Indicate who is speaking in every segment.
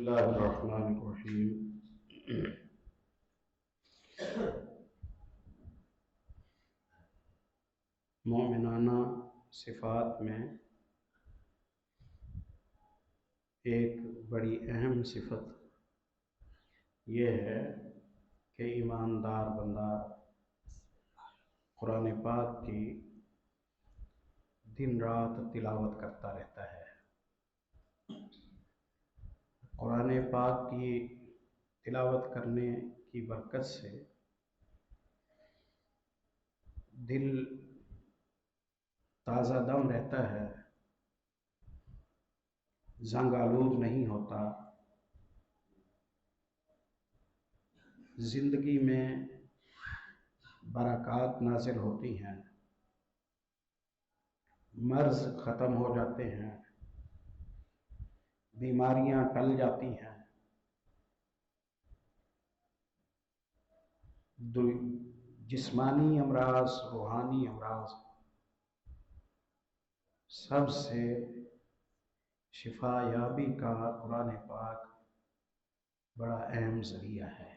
Speaker 1: اللہ الرحمن الرحیم۔ مومنانہ صفات میں ایک بڑی اہم صفت یہ ہے کہ ایماندار بندہ قرآن پاک کی دن رات تلاوت کرتا رہتا ہے۔ قرآن پاک کی تلاوت کرنے کی برکت سے دل تازہ دم رہتا ہے، زنگ آلود نہیں ہوتا، زندگی میں برکات نازل ہوتی ہیں، مرض ختم ہو جاتے ہیں، بیماریاں ٹل جاتی ہیں، جسمانی امراض، روحانی امراض، سب سے شفا یابی کا قرآن پاک بڑا اہم ذریعہ ہے۔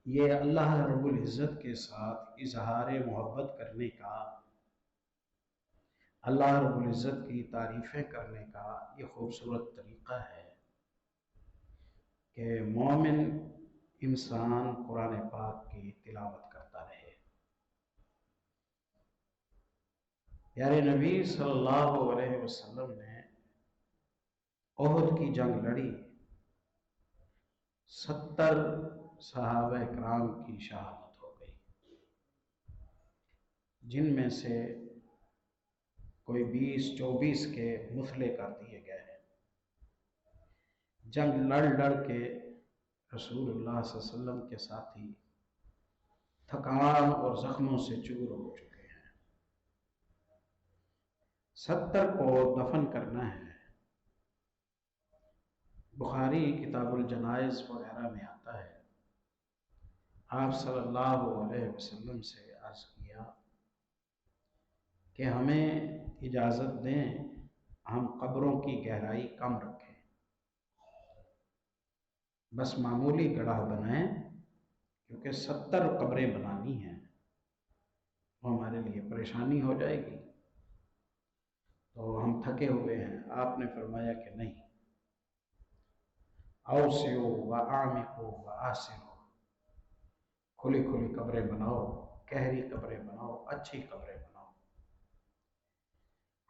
Speaker 1: یہ اللہ رب العزت کے ساتھ اظہار محبت کرنے کا، اللہ رب العزت کی تعریفیں کرنے کا یہ خوبصورت طریقہ ہے کہ مومن انسان قرآن پاک کی تلاوت کرتا رہے۔ پیارے نبی صلی اللہ علیہ وسلم نے احد کی جنگ لڑی، 70 صحابہ کرام کی شہادت ہو گئی، جن میں سے کوئی 20-24 کے مثلے کر دیے گئے ہیں۔ جنگ لڑ لڑ کے رسول اللہ صلی اللہ علیہ وسلم کے ساتھی تھکان اور زخموں سے چور ہو چکے ہیں۔ 70 کو دفن کرنا ہے۔ بخاری کتاب الجنائز وغیرہ میں آتا ہے، آپ صلی اللہ علیہ وسلم سے عرض کیا کہ ہمیں اجازت دیں ہم قبروں کی گہرائی کم رکھیں، بس معمولی گڑھا بنائیں، کیونکہ 70 قبریں بنانی ہیں، وہ ہمارے لیے پریشانی ہو جائے گی، تو ہم تھکے ہوئے ہیں۔ آپ نے فرمایا کہ نہیں، اوسعوا واعمقوا واحسنوا، کھلی کھلی قبریں بناؤ، گہری قبریں بناؤ، اچھی قبریں بناؤ۔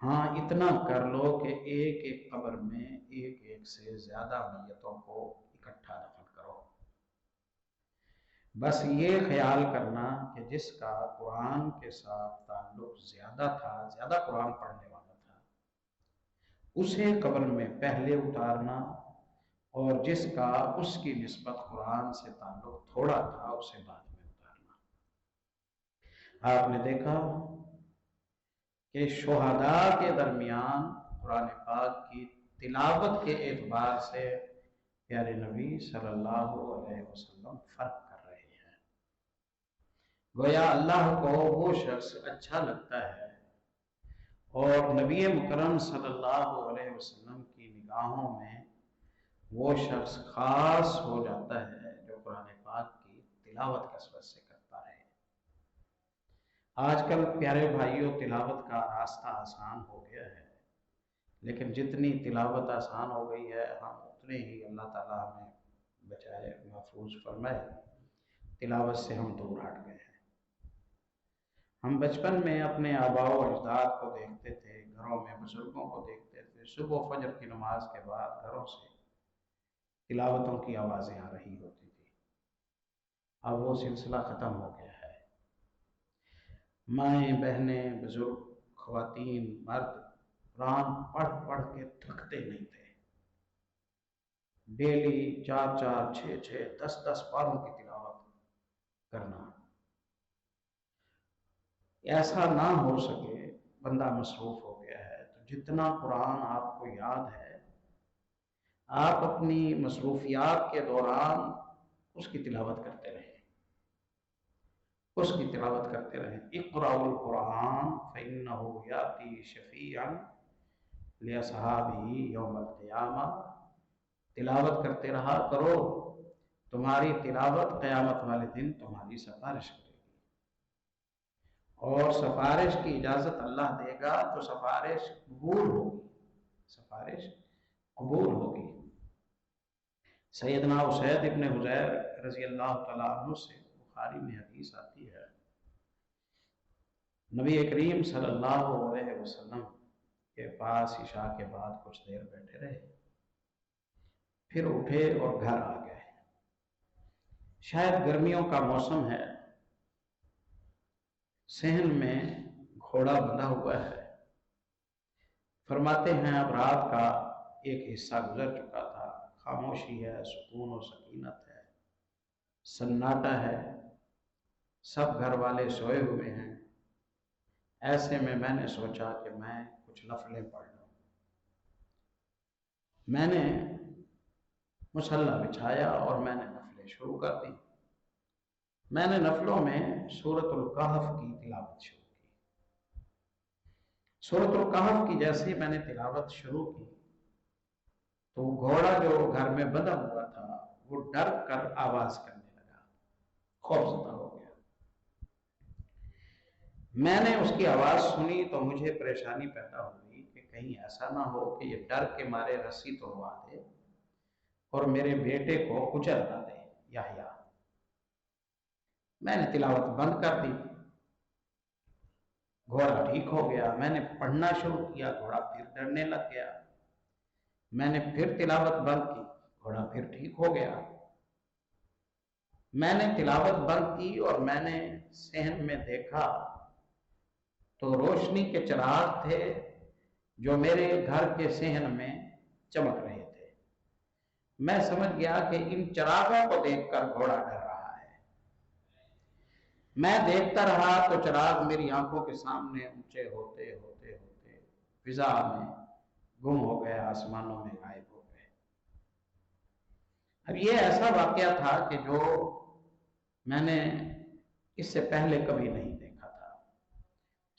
Speaker 1: ہاں اتنا کر لو کہ ایک ایک قبر میں ایک ایک سے زیادہ میتوں کو اکٹھا دفن کرو۔ بس یہ خیال کرنا کہ جس کا قرآن کے ساتھ تعلق زیادہ تھا، زیادہ قرآن پڑھنے والا تھا، اسے قبر میں پہلے اتارنا، اور جس کا اس کی نسبت قرآن سے تعلق تھوڑا تھا اسے بعد میں اتارنا۔ آپ نے دیکھا کہ شہداء کے درمیان قرآن پاک کی تلاوت کے اعتبار سے پیارے نبی صلی اللہ علیہ وسلم فرق کر رہے ہیں۔ گویا اللہ کو وہ شخص اچھا لگتا ہے، اور نبی مکرم صلی اللہ علیہ وسلم کی نگاہوں میں وہ شخص خاص ہو جاتا ہے جو قرآن پاک کی تلاوت کثرت سے کرتا ہے۔ آج کل پیارے بھائیوں تلاوت کا راستہ آسان ہو گیا ہے، لیکن جتنی تلاوت آسان ہو گئی ہے ہم اتنے ہی اللہ تعالیٰ ہمیں بچائے محفوظ فرمائے، تلاوت سے ہم دور ہٹ گئے ہیں۔ ہم بچپن میں اپنے آباء و اجداد کو دیکھتے تھے، گھروں میں بزرگوں کو دیکھتے تھے، صبح و فجر کی نماز کے بعد گھروں سے تلاوتوں کی آوازیں آ رہی ہوتی تھی۔ اب وہ سلسلہ ختم ہو گیا ہے۔ مائیں، بہنیں، بزرگ، خواتین، مرد قرآن پڑھ پڑھ کے تھکتے نہیں تھے۔ ڈیلی 4-4، 6-6، 10-10 پاروں کی تلاوت کرنا۔ ایسا نہ ہو سکے، بندہ مصروف ہو گیا ہے، تو جتنا قرآن آپ کو یاد ہے آپ اپنی مصروفیات کے دوران اس کی تلاوت کرتے رہیں، اس کی تلاوت کرتے رہیں۔ اقرأوا القرآن فإنه یأتی شفیعا लिअस्हाबी यौमल क़ियामा, तिलावत करते रहा करो, तुम्हारी तिलावत क़यामत वाले दिन तुम्हारी सिफारिश करेगी। और सिफारिश की इजाज़त अल्लाह देगा तो सिफारिश कबूल होगी, सिफारिश कबूल होगी। सैयदना उसैद इब्न हुज़ैर रज़ी अल्लाह तआला अन्हु से बुखारी में हदीस आती है, नबी करीम सल्लल्लाहु अलैहि वसल्लम के पास इशा के बाद कुछ देर बैठे रहे, फिर उठे और घर आ गए। शायद गर्मियों का मौसम है, सहन में घोड़ा बंधा हुआ है। फरमाते हैं अब रात का एक हिस्सा गुजर चुका था, खामोशी है, सुकून और सकीनत है, सन्नाटा है, सब घर वाले सोए हुए हैं। ऐसे में मैंने सोचा कि मैं कुछ नफलें पढ़ लूं। मैंने मुसल्ला बिछाया और मैंने नफलें शुरू कर दी। मैंने नफलों में सूरतुल कहफ की तिलावत शुरू की। सूरतुल कहफ की जैसे मैंने तिलावत शुरू की तो घोड़ा जो घर में बंधा हुआ था वो डर कर आवाज करने लगा, खौफजदा हो गया। मैंने उसकी आवाज सुनी तो मुझे परेशानी पैदा हुई कि कहीं ऐसा ना हो कि ये डर के मारे रस्सी तोड़वा दे और मेरे बेटे को कुचल ना दे याह्या। मैंने तिलावत बंद कर दी, घोड़ा ठीक हो गया। मैंने पढ़ना शुरू किया, घोड़ा फिर डरने लग गया। मैंने फिर तिलावत बंद की, घोड़ा फिर ठीक हो गया। मैंने तिलावत बंद की और मैंने सहन में देखा तो रोशनी के चिराग थे जो मेरे घर के सहन में चमक रहे थे। मैं समझ गया कि इन चिरागों को देखकर घोड़ा डर रहा है। मैं देखता रहा तो चिराग मेरी आंखों के सामने ऊंचे होते होते होते फिजा में गुम हो गए, आसमानों में गायब हो गए। अब ये ऐसा वाकया था कि जो मैंने इससे पहले कभी नहीं देखा था।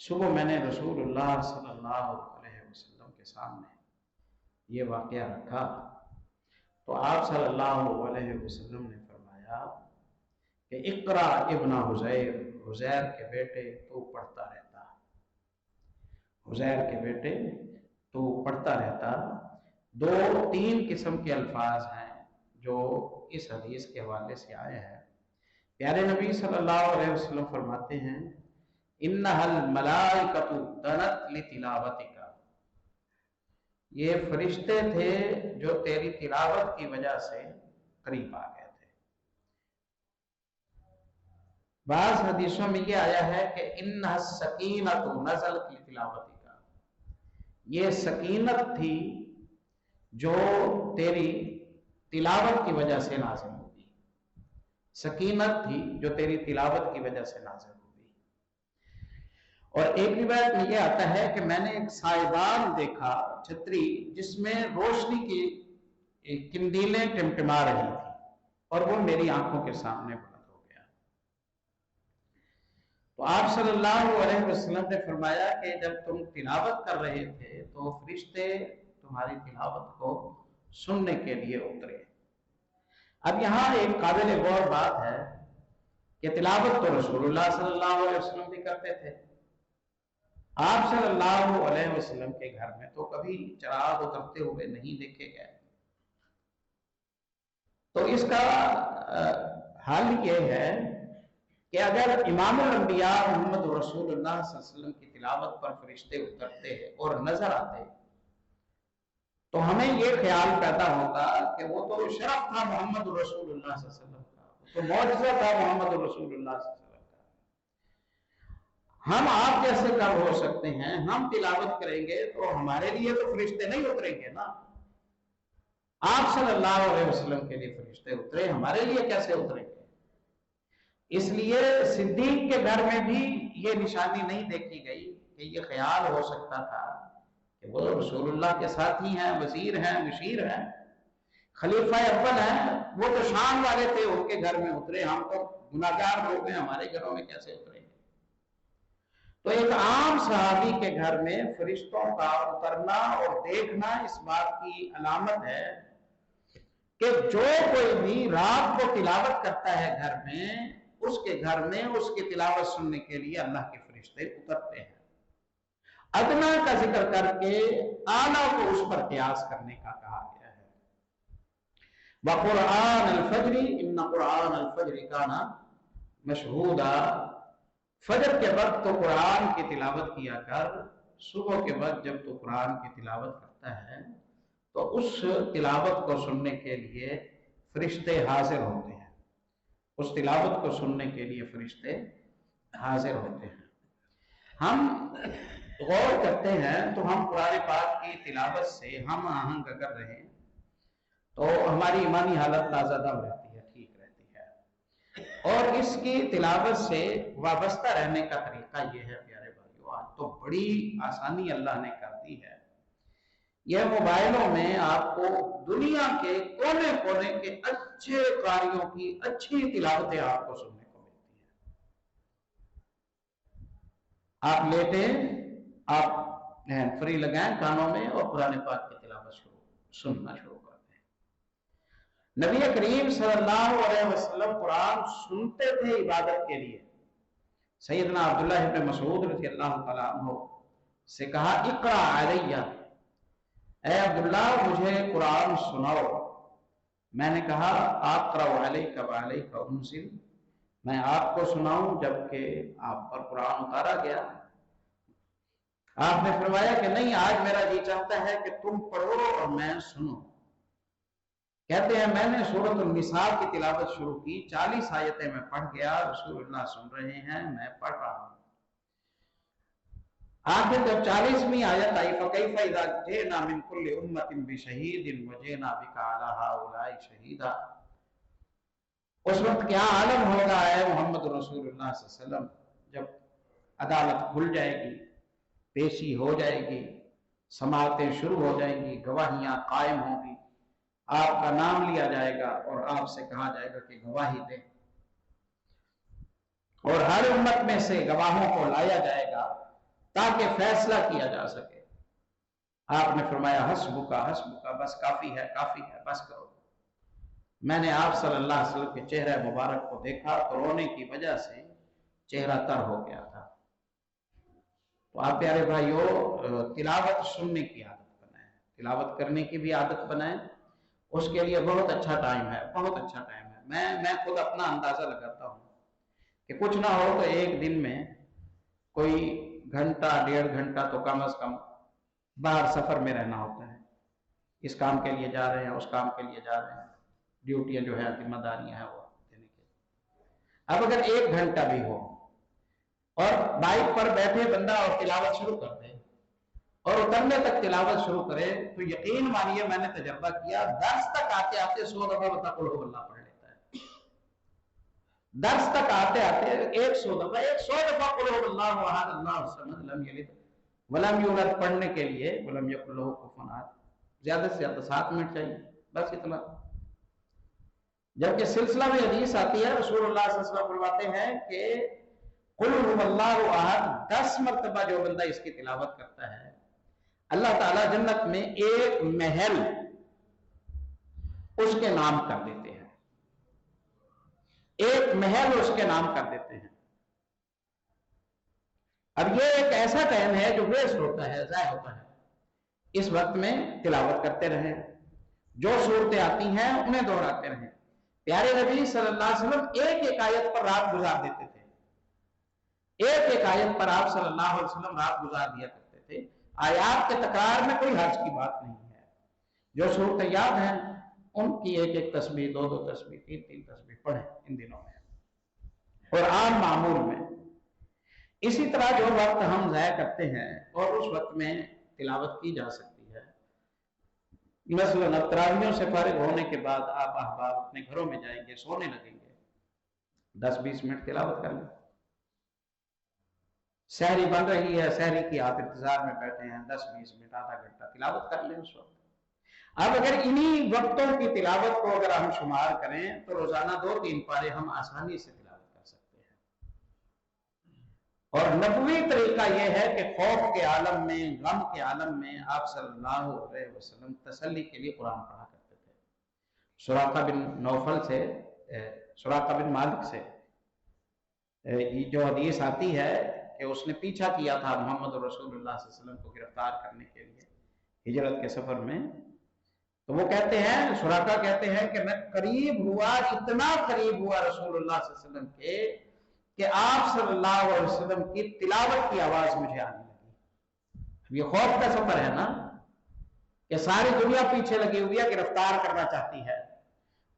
Speaker 1: सुबह मैंने रसूलुल्लाह सल्लल्लाहु अलैहि वसल्लम के सामने ये वाकया रखा तो आप सल्लल्लाहु अलैहि वसल्लम ने फरमाया कि इक़रा इब्न हुज़ैर, हुज़ैर के बेटे तू पढ़ता रहता, हुज़ैर के बेटे तू पढ़ता रहता। दो तीन किस्म के अल्फाज हैं जो इस हदीस के हवाले से आए हैं। प्यारे नबी सल्लल्लाहु अलैहि वसल्लम फरमाते हैं इन्नहल मलाइकतु दनत लितिलावतिका, ये फरिश्ते थे जो तेरी तिलावत की वजह से करीब आ गए थे। बाज़ हदीसों में ये आया है कि इन्नह सकीनतु नज़लत लितिलावतिका, ये सकीनत थी जो तेरी तिलावत की वजह से नाज़िल होगी, सकीनत थी जो तेरी तिलावत की वजह से नाज़िल होगी। और एक रिवायत में यह आता है कि मैंने एक सायदान देखा, छतरी, जिसमें रोशनी की किंदीलें टिमटिमा रही थी और वो मेरी आंखों के सामने बुलंद हो गया। तो आप सल्लल्लाहु अलैहि वसल्लम ने फरमाया कि जब तुम तिलावत कर रहे थे तो फरिश्ते तुम्हारी तिलावत को सुनने के लिए उतरे। अब यहाँ एक काबिल गौर बात है कि तिलावत तो रसूलुल्लाह सल्लल्लाहु अलैहि वसल्लम भी करते थे। आप सल्लल्लाहु अलैहि वसल्लम के घर में तो कभी चिराग उतरते हुए नहीं देखे गए। तो इसका हाल ये है कि अगर इमामुल अंबिया मोहम्मद रसूलुल्लाह सल्लल्लाहु अलैहि वसल्लम की तिलावत पर फरिश्ते उतरते और नजर आते तो हमें ये ख्याल पैदा होता कि वो तो शरफ था मोहम्मद रसूलुल्लाह सल्लल्लाहु अलैहि वसल्लम का, तो मौजज़ा था मोहम्मद रसूलुल्लाह सल्लल्लाहु अलैहि वसल्लम का। हम आप जैसे कब हो सकते हैं? हम तिलावत करेंगे तो हमारे लिए तो फरिश्ते नहीं उतरेंगे ना। आप सल्लल्लाहु अलैहि वसल्लम के लिए फरिश्ते उतरे, हमारे लिए कैसे उतरेंगे? इसलिए सिद्दीक के घर में भी ये निशानी नहीं देखी गई कि ये ख्याल हो सकता था कि वो रसूलुल्लाह के साथी हैं, वजीर हैं, मुशीर हैं, खलीफा अव्वल हैं, वो तो शान वाले थे, उनके घर में उतरे। हम तो गुनाहगार लोग हैं, हमारे घरों में कैसे उतरेंगे? تو ایک عام صحابی کے گھر میں فرشتوں کا اترنا اور دیکھنا اس بات کی علامت ہے کہ جو کوئی بھی رات کو تلاوت کرتا ہے گھر میں، اس کے گھر میں اس کی تلاوت سننے کے لیے اللہ کے فرشتے اترتے ہیں۔ ادنا کا ذکر کر کے اعلیٰ کو اس پر قیاس کرنے کا کہا گیا ہے۔ وَقُرْآنَ الْفَجْرِ إِنَّ قُرْآنَ الْفَجْرِ كَانَ مَشْهُودًا، فجر کے وقت تو قرآن کی تلاوت کیا کر، صبح کے وقت جب تو قرآن کی تلاوت کرتا ہے تو اس تلاوت کو سننے کے لیے فرشتے حاضر ہوتے ہیں، اس تلاوت کو سننے کے لیے فرشتے حاضر ہوتے ہیں۔ ہم غور کرتے ہیں تو ہم قرآن پاک کی تلاوت سے ہم آہنگ اگر رہیں تو ہماری ایمانی حالت تازہ دم رہتی ہے، ٹھیک رہتی ہے، اور اس کی تلاوت سے وابستہ رہنے کا طریقہ یہ ہے پیارے بھائیو، آج تو بڑی آسانی اللہ نے کر دی ہے۔ یہ موبائلوں میں آپ کو دنیا کے کونے کونے کے اچھے قاریوں کی اچھی تلاوتیں آپ کو سننے کو ملتی ہیں۔ آپ لیٹیں، آپ فری لگائیں کانوں میں اور قرآن پاک کی تلاوت سننا شروع کر دیں۔ نبی کریم صلی اللہ علیہ وسلم قرآن سنتے تھے عبادت کے لیے۔ سیدنا عبداللہ ابن مسعود رضی اللہ تعالیٰ عنہ سے کہا اقرأ علیہ، اے عبداللہ مجھے قرآن سناؤ۔ میں نے کہا اقرأ علیک وعلیک انزل، میں آپ کو سناؤں جبکہ آپ پر قرآن اتارا گیا۔ آپ نے فرمایا کہ نہیں، آج میرا جی چاہتا ہے کہ تم پڑھو اور میں سنوں۔ کہتے ہیں میں نے سورۃ النساء کی تلاوت شروع کی، 40 آیتیں میں پڑھ گیا، رسول اللہ سن رہے ہیں، میں پڑھ رہا ہوں۔ آخر جب 40ویں آیت آئی فَكَيْفَ إِذَا جِئْنَا مِنْ كُلِّ أُمَّةٍ بِشَهِيدٍ وَجِئْنَا بِكَ عَلَىٰ هَٰؤُلَاءِ شَهِيدًا، اس وقت کیا عالم ہوگا اے محمد رسول اللہ صلی اللہ علیہ وسلم جب عدالت کھل جائے گی، پیشی ہو جائے گی، سماعتیں شروع ہو جائیں گی، گواہیاں قائم ہوں گی، آپ کا نام لیا جائے گا اور آپ سے کہا جائے گا کہ گواہی دیں، اور ہر امت میں سے گواہوں کو لایا جائے گا تاکہ فیصلہ کیا جا سکے۔ آپ نے فرمایا حسبک حسبک، بس کافی ہے، بس کرو۔ میں نے آپ صلی اللہ علیہ وسلم کے چہرہ مبارک کو دیکھا تو رونے کی وجہ سے چہرہ تر ہو گیا تھا۔ تو آپ پیارے بھائیو تلاوت سننے کی عادت بنائیں، تلاوت کرنے کی بھی عادت بنائیں، اس کے لیے بہت اچھا ٹائم ہے، بہت اچھا ٹائم ہے۔ میں خود اپنا اندازہ لگاتا ہوں کہ کچھ نہ ہو تو ایک دن میں کوئی گھنٹہ 1.5 گھنٹہ تو کم از کم باہر سفر میں رہنا ہوتا ہے، اس کام کے لیے جا رہے ہیں، اس کام کے لیے جا رہے ہیں، ڈیوٹیاں جو ہے ذمہ داریاں ہیں وہ دینے کے۔ اب اگر 1 گھنٹہ بھی ہو اور بائک پر بیٹھے بندہ اور تلاوت شروع کر دے اور اترنے تک تلاوت شروع کرے تو یقین مانیے میں نے تجربہ کیا، درس تک آتے آتے 100 دفعہ بتا قل ہو اللہ پڑھ لیتا ہے۔ درس تک آتے آتے 100 دفعہ قل ہو اللہ احد اللہ الصمد لم یلد ولم یولد پڑھنے کے لیے ولم یکن لہ کفوا احد، زیادہ سے زیادہ 7 منٹ چاہیے، بس اتنا۔ جبکہ سلسلہ میں حدیث آتی ہے، رسول اللہ صلی اللہ علیہ وسلم فرماتے ہیں کہ قل هو اللہ احد 10 مرتبہ جو بندہ اس کی تلاوت کرتا ہے، اللہ تعالیٰ جنت میں ایک محل اس کے نام کر دیتے ہیں، ایک محل اس کے نام کر دیتے ہیں۔ اب یہ ایک ایسا ٹائم ہے جو ویسٹ ہوتا ہے، ضائع ہوتا ہے، اس وقت میں تلاوت کرتے رہیں، جو صورتیں آتی ہیں انہیں دہراتے رہیں۔ پیارے نبی صلی اللہ علیہ وسلم ایک ایک آیت پر رات گزار دیتے تھے، ایک ایک آیت پر آپ صلی اللہ علیہ وسلم رات گزار دیا کرتے تھے۔ آیات کے تکرار میں کوئی حرج کی بات نہیں ہے، جو صورتیں یاد ہیں ان کی ایک ایک تسبیح، 2 تسبیح، 3 تسبیح پڑھیں ان دنوں میں اور عام معمول میں۔ اسی طرح جو وقت ہم ضائع کرتے ہیں اور اس وقت میں تلاوت کی جا سکتی ہے، مثلاً اب تراویحوں سے فارغ ہونے کے بعد آپ احباب اپنے گھروں میں جائیں گے، سونے لگیں گے، 10-20 منٹ تلاوت کر لیں۔ سحری بن رہی ہے، سحری کی آپ انتظار میں بیٹھے ہیں، 10-20 منٹ آدھا گھنٹہ تلاوت کر لیں اس وقت۔ اب اگر انہی وقتوں کی تلاوت کو اگر ہم شمار کریں تو روزانہ 2-3 پارے ہم آسانی سے تلاوت کر سکتے ہیں۔ और नबवी तरीका यह है कि खौफ के आलम में, गम के आलम में आप सल्लल्लाहु अलैहि वसल्लम तसल्ली के लिए कुरान पढ़ा करते थे। सुराका बिन नौफल से, सुराका बिन मालिक से ये जो हदीस आती है कि उसने पीछा किया था मोहम्मद रसूलुल्लाह सल्लल्लाहु अलैहि वसल्लम को गिरफ्तार करने के लिए हिजरत के सफर में, तो वो कहते हैं, सुराका कहते हैं कि मैं करीब हुआ, इतना करीब हुआ रसूलुल्लाह सल्लल्लाहु अलैहि वसल्लम के कि आप सल्लल्लाहु अलैहि वसल्लम की तिलावत की आवाज मुझे आने लगी। ये खौफ का सफर है ना, कि सारी दुनिया पीछे लगी हुई है, गिरफ्तार करना चाहती है,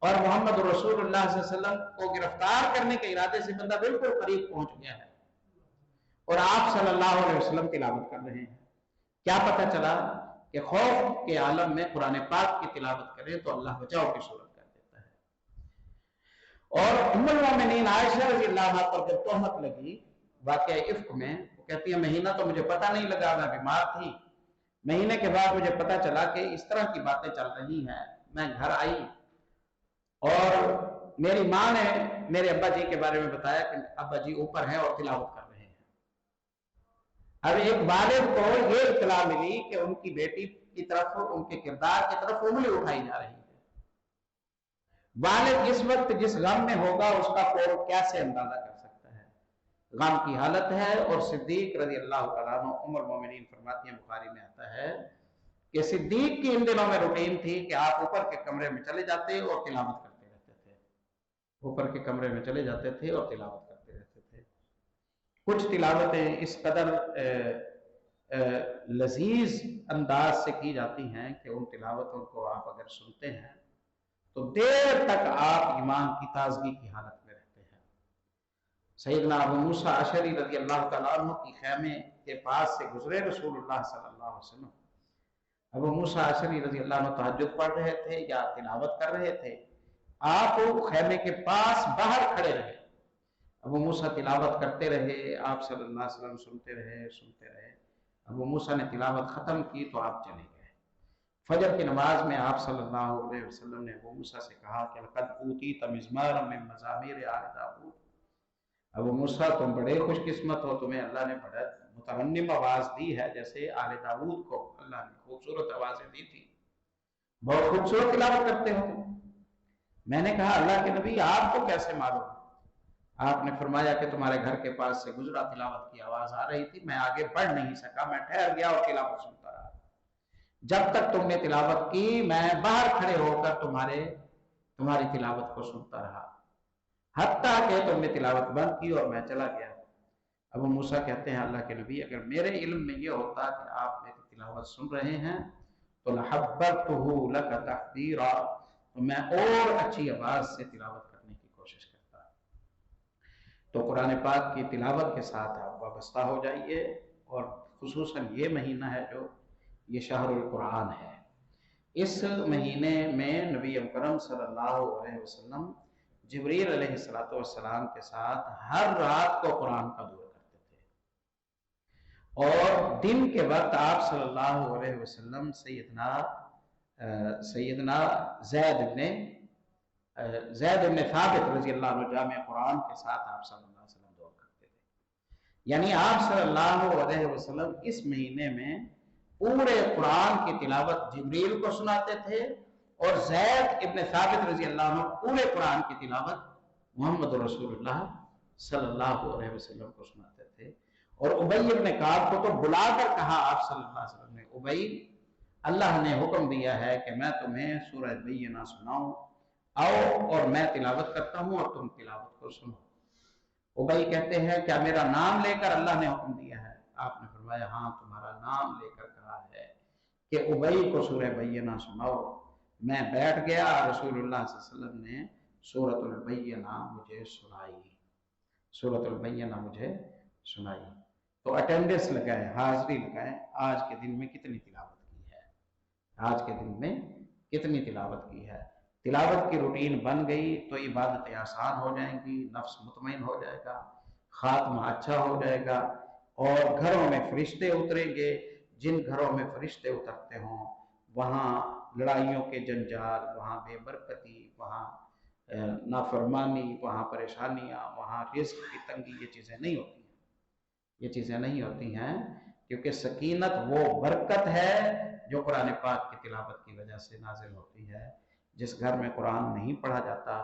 Speaker 1: और मोहम्मद रसूलुल्लाह सल्लल्लाहु अलैहि वसल्लम को गिरफ्तार करने के इरादे से बंदा बिल्कुल करीब पहुंच गया है, और आप सल्लल्लाहु अलैहि वसल्लम तिलावत कर रहे हैं। क्या पता चला कि खौफ के आलम में कुरान पाक की तिलावत करें तो अल्लाह बचाव की सूरत कर देता है। और उम्मुल मोमिनीन आयशा रज़ी अल्लाह अन्हा पर जब तोहमत लगी वाक़या इफ्क में, वो कहती है महीना तो मुझे पता नहीं लगा, मैं बीमार थी, महीने के बाद मुझे पता चला कि इस तरह की बातें चल रही हैं। मैं घर आई और मेरी माँ ने मेरे अब्बा जी के बारे में बताया कि अब्बा जी ऊपर हैं और तिलावत कर रहे हैं। अब एक वालिद को ये इत्तला मिली कि उनकी बेटी की तरफ, उनके किरदार की तरफ उंगली उठाई जा रही है। वालिद इस वक्त जिस गम में होगा उसका कोई कैसे अंदाजा कर सकता है। गम की हालत है। और सिद्दीक रज़ी अल्लाह तआला अन्हु, उम्मुल मोमिनीन फरमाती हैं, बुखारी में आता है कि सिद्दीक की इन दिनों में रूटीन थी कि आप ऊपर के कमरे में चले जाते और तिलावत करते रहते थे, ऊपर के कमरे में चले जाते थे और तिलावत करते रहते थे। कुछ तिलावतें इस कदर लजीज अंदाज से की जाती हैं कि उन तिलावतों को आप अगर सुनते हैं तो देर तक आप ईमान की ताजगी की हालत में रहते हैं। सैयदना अबू मूसा अशरी रज़ी अल्लाह तआला अन्हु की खैमे के पास से गुजरे रसूलुल्लाह सल्लल्लाहु अलैहि वसल्लम। अबू मूसा अशरी रज़ी अल्लाह अन्हु तहज्जुद पढ़ रहे थे या तिलावत कर रहे थे, आप खैमे के पास बाहर खड़े रहे, अबू मूसा तिलावत करते रहे, आप सल्लल्लाहु अलैहि वसल्लम सुनते रहे। अबू मूसा ने तिलावत खत्म की तो आप चले गए। फजर की नमाज में आप सल्लल्लाहु अलैहि वसल्लम ने अबू मूसा से कहा कि लक़द ऊतीत मिज़मारम मिन मज़ामीर आल दाऊद, अबू मूसा तुम बड़े खुशकिस्मत हो, तुम्हें अल्लाह ने बड़ा मुतरन्निम आवाज दी है, जैसे आले दाऊद को अल्लाह ने खूबसूरत आवाजें दी थी, बहुत खूबसूरत तिलावत करते हो तुम। मैंने कहा अल्लाह के नबी आपको कैसे मालूम? आपने फरमाया कि तुम्हारे घर के पास से गुजरा, तिलावत की आवाज आ रही थी, मैं आगे बढ़ नहीं सका, मैं ठहर गया और तिलावत सुनता रहा। जब तक तुमने तिलावत की मैं बाहर खड़े होकर तुम्हारी तिलावत को सुनता रहा, हत्ता कि तुमने तिलावत बंद की और मैं चला गया। अबू मूसा कहते हैं अल्लाह के नबी, अगर मेरे इल्म में ये होता कि आप मेरी तिलावत सुन रहे हैं तो लहब्बतहु लक तहबीरा, तो मैं और अच्छी आवाज से तिलावत करने की कोशिश करता। तो कुरान पाक की तिलावत के साथ आप वाबस्ता हो जाइए। और खुसूसन ये महीना है जो ये शहरुल कुरान है, इस महीने में नबी अकरम सल्लल्लाहु अलैहि वसल्लम जिब्रील अलैहिस्सलातु वस्सलाम के साथ हर रात को कुरान का दौर करते थे। और दिन के वक्त आप सल्लल्लाहु अलैहि वसल्लम सैयदना ज़ैद इब्न साबित रज़ी अल्लाह अन्हु जामे कुरान के साथ आप सल्लल्लाहु अलैहि वसल्लम दौर करते थे। यानी आप सल्लल्लाहु अलैहि वसल्लम इस महीने में पूरे कुरान की तिलावत जिब्रील को सुनाते थे, और ज़ैद इब्न साबित रज़ी अल्लाह अन्हु पूरे कुरान की तिलावत मोहम्मद रसूलुल्लाह सल्लल्लाहु अलैहि वसल्लम को सुनाते थे। और उबई इब्न काब को तो बुलाकर कहा आप सल्लल्लाहु अलैहि वसल्लम ने, उबई अल्लाह ने हुक्म दिया है कि मैं तुम्हें सूरह बय्यिना सुनाऊं, आओ और मैं तिलावत करता हूं और तुम तिलावत को सुनो। उबई कहते हैं क्या मेरा नाम लेकर अल्लाह ने हुक्म दिया है? आपने फरमाया हाँ, तुम्हारा नाम लेकर कहा है कि उबई को सूरह बय्यिना सुनाओ। मैं बैठ गया, रसूलुल्लाह सल्लल्लाहु अलैहि वसल्लम ने सूरतुल बय्यिना मुझे सुनाई, सूरतुल बय्यिना मुझे सुनाई। तो अटेंडेंस लगाए, हाजिरी लगाए, आज के दिन में कितनी तिलावत की है, आज के दिन में कितनी तिलावत की है। तिलावत की रूटीन बन गई तो इबादतें आसान हो जाएंगी, नफ्स मुतमईन हो जाएगा, खात्मा अच्छा हो जाएगा, और घरों में फरिश्ते उतरेंगे। जिन घरों में फरिश्ते उतरते हों वहाँ लड़ाइयों के जंजाल, वहाँ बेबरकती, वहाँ नाफरमानी, वहाँ परेशानियाँ, वहाँ रिस्क की तंगी, ये चीज़ें नहीं होती हैं। ये चीज़ें नहीं होती हैं, क्योंकि सकीनत वो बरकत है जो कुरान पाक की तिलावत की वजह से नाजिल होती है। जिस घर में कुरान नहीं पढ़ा जाता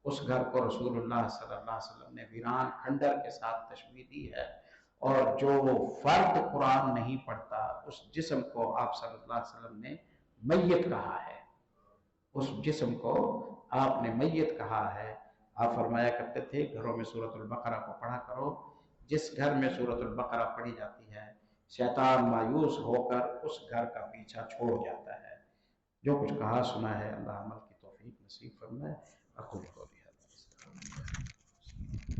Speaker 1: उस घर को रसूलुल्लाह सल्लल्लाहु अलैहि वसल्लम ने वीरान खंडर के साथ तशबीह दी है। और जो फर्द कुरान नहीं पढ़ता उस जिस्म को आप सल्लल्लाहु अलैहि वसल्लम ने मैयत कहा है, उस जिस्म को आपने मैयत कहा है। आप फरमाया करते थे घरों में सूरतुल बकरा को पढ़ा करो। जिस घर में सूरतुल बकरा पढ़ी जाती है शैतान मायूस होकर उस घर का पीछा छोड़ जाता है। जो कुछ कहा सुना है अल्लाह अमल की तौफीक नसीब फरमाए। अक़ूलु क़ौली हाज़ा।